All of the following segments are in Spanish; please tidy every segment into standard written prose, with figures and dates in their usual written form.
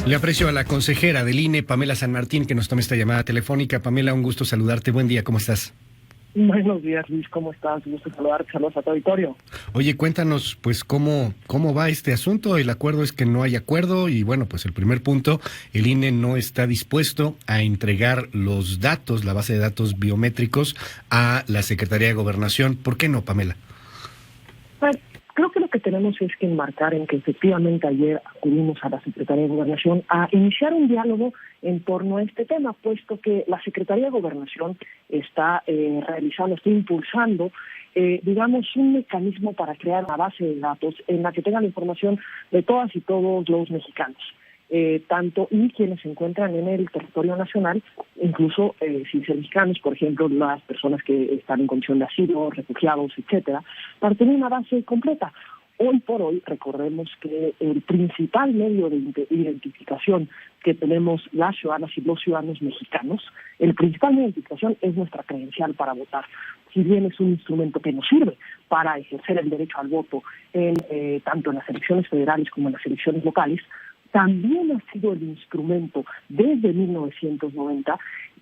Le aprecio a la consejera del INE, Pamela San Martín, que nos tome esta llamada telefónica. Pamela, un gusto saludarte. Buen día, ¿cómo estás? Buenos días, Luis, ¿cómo estás? Gusto saludarte, saludos a tu auditorio. Oye, cuéntanos, pues, cómo va este asunto. El acuerdo es que no hay acuerdo y, bueno, pues el primer punto, el INE no está dispuesto a entregar los datos, la base de datos biométricos, a la Secretaría de Gobernación. ¿Por qué no, Pamela? Pues, creo que lo que tenemos es que enmarcar en que efectivamente ayer acudimos a la Secretaría de Gobernación a iniciar un diálogo en torno a este tema, puesto que la Secretaría de Gobernación está está impulsando un mecanismo para crear una base de datos en la que tenga la información de todas y todos los mexicanos, tanto y quienes se encuentran en el territorio nacional, incluso sin ser mexicanos, por ejemplo, las personas que están en condición de asilo, refugiados, etcétera, para tener una base completa. Hoy por hoy, recordemos que el principal medio de identificación que tenemos las ciudadanas y los ciudadanos mexicanos, el principal medio de identificación es nuestra credencial para votar. Si bien es un instrumento que nos sirve para ejercer el derecho al voto tanto en las elecciones federales como en las elecciones locales, también ha sido el instrumento desde 1990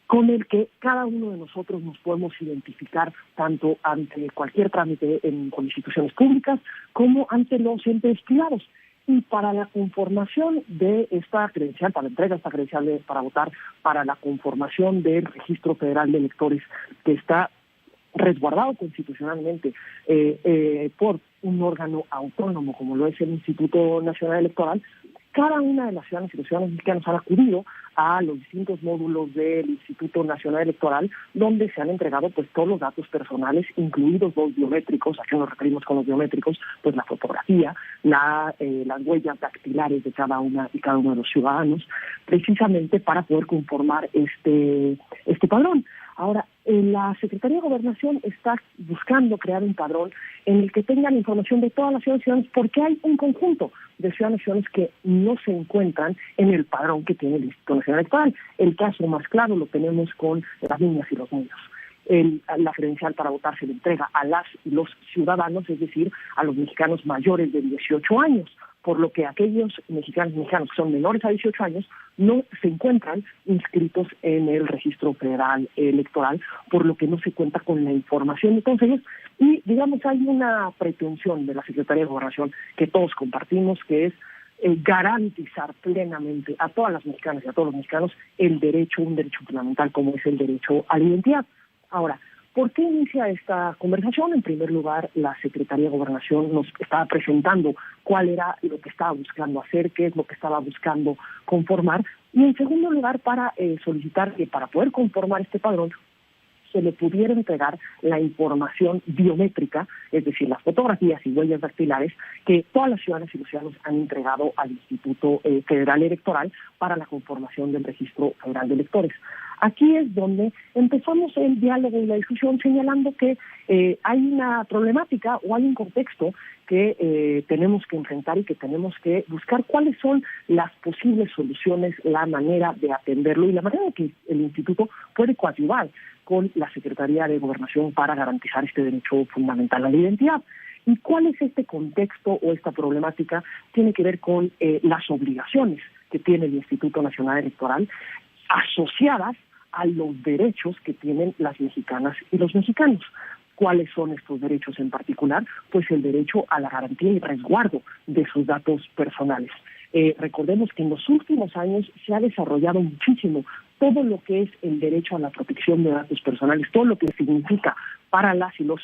con el que cada uno de nosotros nos podemos identificar tanto ante cualquier trámite con instituciones públicas como ante los entes privados. Y para la conformación de esta credencial, para la entrega de esta credencial para votar, para la conformación del Registro Federal de Electores, que está resguardado constitucionalmente por un órgano autónomo como lo es el Instituto Nacional Electoral, cada una de las ciudadanas y los ciudadanos mexicanos han acudido a los distintos módulos del Instituto Nacional Electoral, donde se han entregado pues todos los datos personales, incluidos los biométricos. ¿A qué nos referimos con los biométricos? Pues la fotografía, las huellas dactilares de cada una y cada uno de los ciudadanos, precisamente para poder conformar este padrón. Ahora, la Secretaría de Gobernación está buscando crear un padrón en el que tengan información de todas las ciudades y ciudadanos, porque hay un conjunto de ciudadanos y ciudadanos que no se encuentran en el padrón que tiene el Instituto Nacional Electoral. El caso más claro lo tenemos con las niñas y los niños. La credencial para votar se le entrega a las y los ciudadanos, es decir, a los mexicanos mayores de 18 años, por lo que aquellos mexicanos que son menores a 18 años no se encuentran inscritos en el Registro Federal Electoral, por lo que no se cuenta con la información de todos ellos. Y, hay una pretensión de la Secretaría de Gobernación que todos compartimos, que es garantizar plenamente a todas las mexicanas y a todos los mexicanos un derecho fundamental como es el derecho a la identidad. Ahora, ¿por qué inicia esta conversación? En primer lugar, la Secretaría de Gobernación nos estaba presentando cuál era lo que estaba buscando hacer, qué es lo que estaba buscando conformar, y en segundo lugar, para solicitar que para poder conformar este padrón se le pudiera entregar la información biométrica, es decir, las fotografías y huellas dactilares que todas las ciudadanas y los ciudadanos han entregado al Instituto Federal Electoral para la conformación del Registro Federal de Electores. Aquí es donde empezamos el diálogo y la discusión señalando que hay una problemática o hay un contexto que tenemos que enfrentar y que tenemos que buscar cuáles son las posibles soluciones, la manera de atenderlo y la manera en que el Instituto puede coadyuvar con la Secretaría de Gobernación para garantizar este derecho fundamental a la identidad. ¿Y cuál es este contexto o esta problemática? Tiene que ver con las obligaciones que tiene el Instituto Nacional Electoral asociadas a los derechos que tienen las mexicanas y los mexicanos. ¿Cuáles son estos derechos en particular? Pues el derecho a la garantía y resguardo de sus datos personales. Recordemos que en los últimos años se ha desarrollado muchísimo todo lo que es el derecho a la protección de datos personales, todo lo que significa para las y los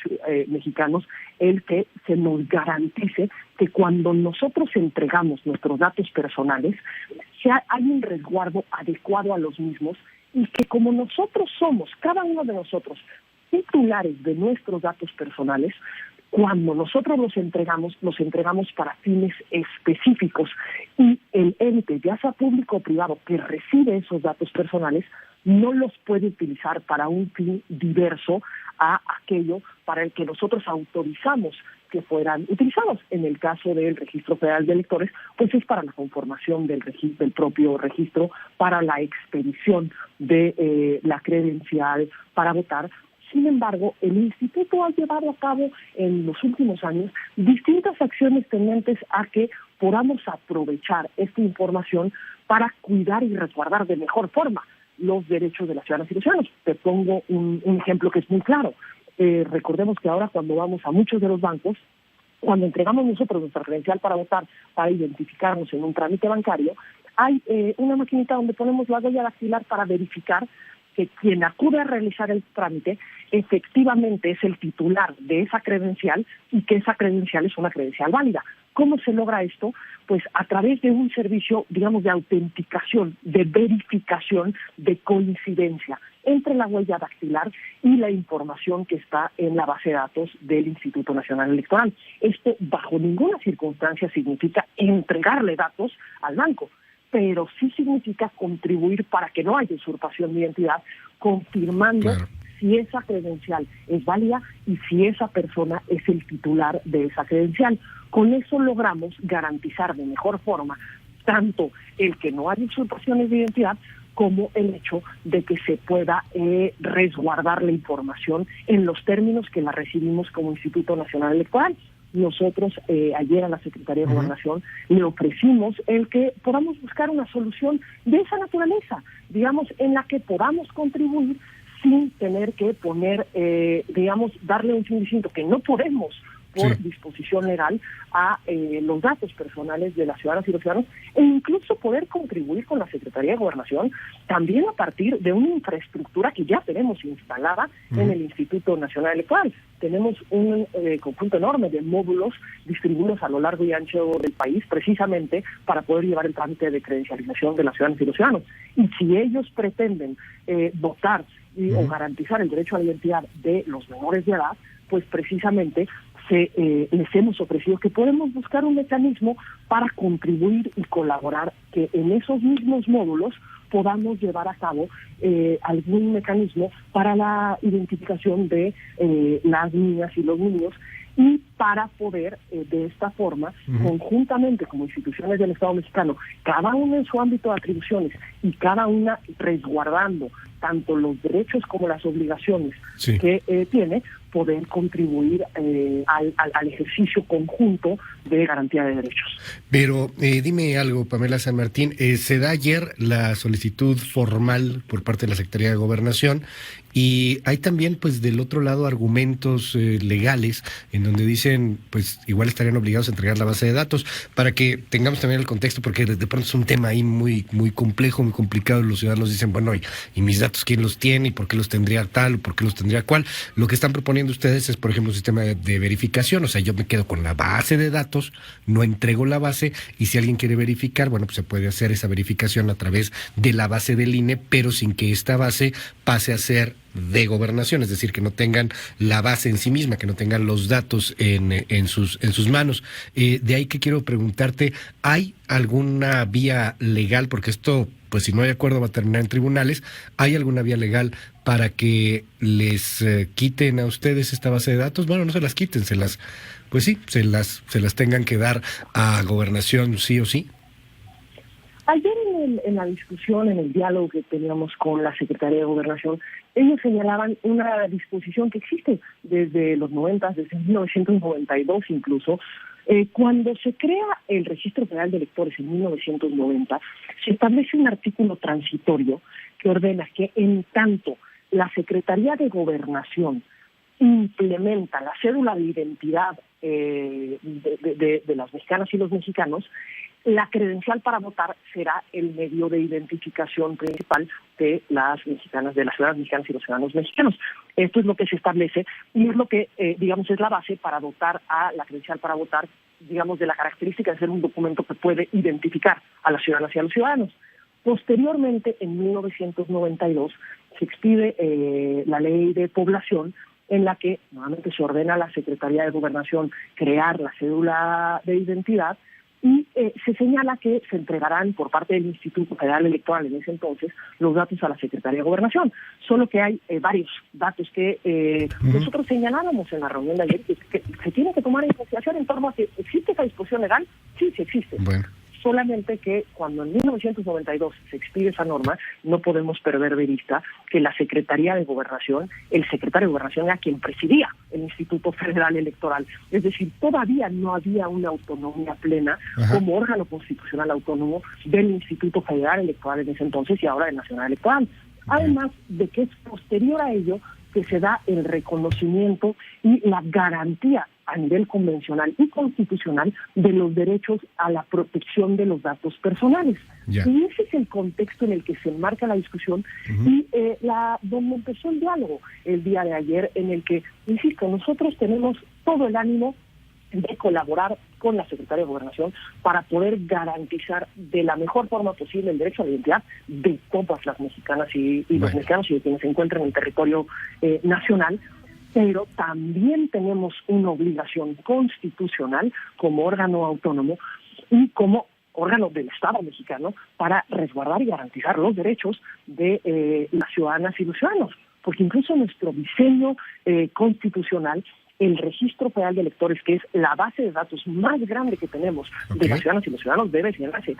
mexicanos el que se nos garantice que cuando nosotros entregamos nuestros datos personales, hay un resguardo adecuado a los mismos y que como nosotros somos, cada uno de nosotros, titulares de nuestros datos personales, cuando nosotros los entregamos para fines específicos y el ente, ya sea público o privado, que recibe esos datos personales, no los puede utilizar para un fin diverso a aquello para el que nosotros autorizamos que fueran utilizados. En el caso del Registro Federal de Electores, pues es para la conformación del propio registro, para la expedición de la credencial para votar. Sin embargo, el Instituto ha llevado a cabo en los últimos años distintas acciones tendentes a que podamos aprovechar esta información para cuidar y resguardar de mejor forma los derechos de las ciudadanas y los ciudadanos. Te pongo un ejemplo que es muy claro. Recordemos que ahora cuando vamos a muchos de los bancos, cuando entregamos nosotros nuestra credencial para votar, para identificarnos en un trámite bancario, hay una maquinita donde ponemos la huella dactilar para verificar que quien acude a realizar el trámite efectivamente es el titular de esa credencial y que esa credencial es una credencial válida. ¿Cómo se logra esto? Pues a través de un servicio, digamos, de autenticación, de verificación, de coincidencia entre la huella dactilar y la información que está en la base de datos del Instituto Nacional Electoral. Esto bajo ninguna circunstancia significa entregarle datos al banco, pero sí significa contribuir para que no haya usurpación de identidad, confirmando si esa credencial es válida y si esa persona es el titular de esa credencial. Con eso logramos garantizar de mejor forma tanto el que no haya usurpaciones de identidad como el hecho de que se pueda resguardar la información en los términos que la recibimos como Instituto Nacional Electoral. Nosotros ayer a la Secretaría de Gobernación le ofrecimos el que podamos buscar una solución de esa naturaleza, digamos, en la que podamos contribuir sin tener que poner, digamos, darle un fin distinto, que no podemos por disposición legal a los datos personales de las ciudadanas y los ciudadanos, e incluso poder contribuir con la Secretaría de Gobernación también a partir de una infraestructura que ya tenemos instalada en el Instituto Nacional Electoral. Tenemos un conjunto enorme de módulos distribuidos a lo largo y ancho del país, precisamente para poder llevar el trámite de credencialización de las ciudadanas y los ciudadanos. Y si ellos pretenden votar o garantizar el derecho a la identidad de los menores de edad, pues precisamente les hemos ofrecido que podemos buscar un mecanismo para contribuir y colaborar, que en esos mismos módulos podamos llevar a cabo algún mecanismo para la identificación de las niñas y los niños, y para poder de esta forma, conjuntamente como instituciones del Estado mexicano, cada una en su ámbito de atribuciones y cada una resguardando tanto los derechos como las obligaciones que tiene, poder contribuir al ejercicio conjunto de garantía de derechos. Pero dime algo, Pamela San Martín, se da ayer la solicitud formal por parte de la Secretaría de Gobernación, y hay también, pues, del otro lado argumentos legales en donde dicen, pues, igual estarían obligados a entregar la base de datos, para que tengamos también el contexto, porque de pronto es un tema ahí muy complejo, muy complicado. Los ciudadanos dicen, bueno, ¿y mis datos quién los tiene? ¿Y por qué los tendría tal? ¿O por qué los tendría cual? Lo que están proponiendo ustedes es, por ejemplo, un sistema de verificación. O sea, yo me quedo con la base de datos, no entrego la base, y si alguien quiere verificar, bueno, pues se puede hacer esa verificación a través de la base del INE, pero sin que esta base pase a ser de Gobernación, es decir, que no tengan la base en sí misma, que no tengan los datos en sus manos. De ahí que quiero preguntarte, ¿hay alguna vía legal? Porque esto, pues si no hay acuerdo va a terminar en tribunales. ¿Hay alguna vía legal para que les quiten a ustedes esta base de datos? Bueno, no se las quiten, se las tengan que dar a Gobernación sí o sí. Ayer en la discusión, en el diálogo que teníamos con la Secretaría de Gobernación, ellos señalaban una disposición que existe desde los 90, desde 1992 incluso. Cuando se crea el Registro Federal de Electores en 1990, se establece un artículo transitorio que ordena que en tanto la Secretaría de Gobernación implementa la cédula de identidad de las mexicanas y los mexicanos, la credencial para votar será el medio de identificación principal de las mexicanas, de las ciudadanas mexicanas y los ciudadanos mexicanos. Esto es lo que se establece y es lo que, digamos, es la base para dotar a la credencial para votar, digamos, de la característica de ser un documento que puede identificar a las ciudadanas y a los ciudadanos. Posteriormente, en 1992, se expide la Ley de Población, en la que nuevamente se ordena a la Secretaría de Gobernación crear la cédula de identidad, y se señala que se entregarán por parte del Instituto Federal Electoral en ese entonces los datos a la Secretaría de Gobernación. Solo que hay varios datos que nosotros señalábamos en la reunión de ayer que se tiene que tomar en consideración en torno a que existe esa disposición legal. Sí existe. Bueno. solamente que cuando en 1992 se expide esa norma, no podemos perder de vista que la Secretaría de Gobernación, el secretario de Gobernación era quien presidía el Instituto Federal Electoral. Es decir, todavía no había una autonomía plena como órgano constitucional autónomo del Instituto Federal Electoral en ese entonces y ahora del Nacional Electoral. Además de que es posterior a ello que se da el reconocimiento y la garantía a nivel convencional y constitucional de los derechos a la protección de los datos personales. Y ese es el contexto en el que se enmarca la discusión y donde empezó el diálogo el día de ayer, en el que, insisto, nosotros tenemos todo el ánimo de colaborar con la Secretaría de Gobernación para poder garantizar de la mejor forma posible el derecho a la identidad de todas las mexicanas y los mexicanos y de quienes se encuentran en el territorio nacional, pero también tenemos una obligación constitucional como órgano autónomo y como órgano del Estado mexicano para resguardar y garantizar los derechos de las ciudadanas y los ciudadanos, porque incluso nuestro diseño constitucional, el Registro Federal de Electores, que es la base de datos más grande que tenemos de las ciudadanas y los ciudadanos, debe señalarse.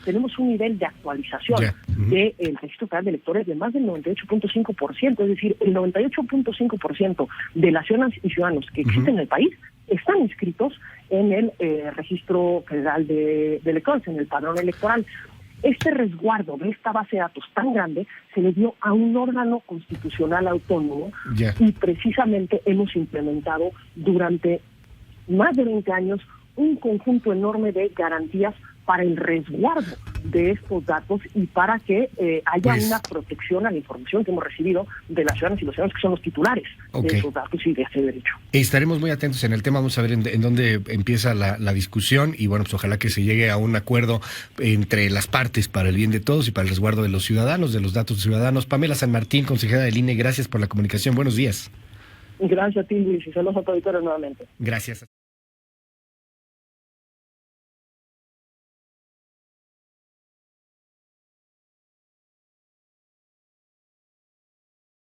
Tenemos un nivel de actualización del Registro Federal de Electores de más del 98.5%, es decir, el 98.5% de las ciudadanas y ciudadanos que existen en el país están inscritos en el Registro Federal de Electores, en el padrón electoral. Este resguardo de esta base de datos tan grande se le dio a un órgano constitucional autónomo y precisamente hemos implementado durante más de 20 años un conjunto enorme de garantías para el resguardo de estos datos y para que haya una protección a la información que hemos recibido de las ciudadanas y los ciudadanos que son los titulares de esos datos y de ese derecho. Estaremos muy atentos en el tema, vamos a ver en dónde empieza la discusión y bueno, pues ojalá que se llegue a un acuerdo entre las partes para el bien de todos y para el resguardo de los ciudadanos, de los datos ciudadanos. Pamela San Martín, consejera del INE, gracias por la comunicación, buenos días. Gracias a ti, Luis, y saludos a tu auditorio nuevamente. Gracias.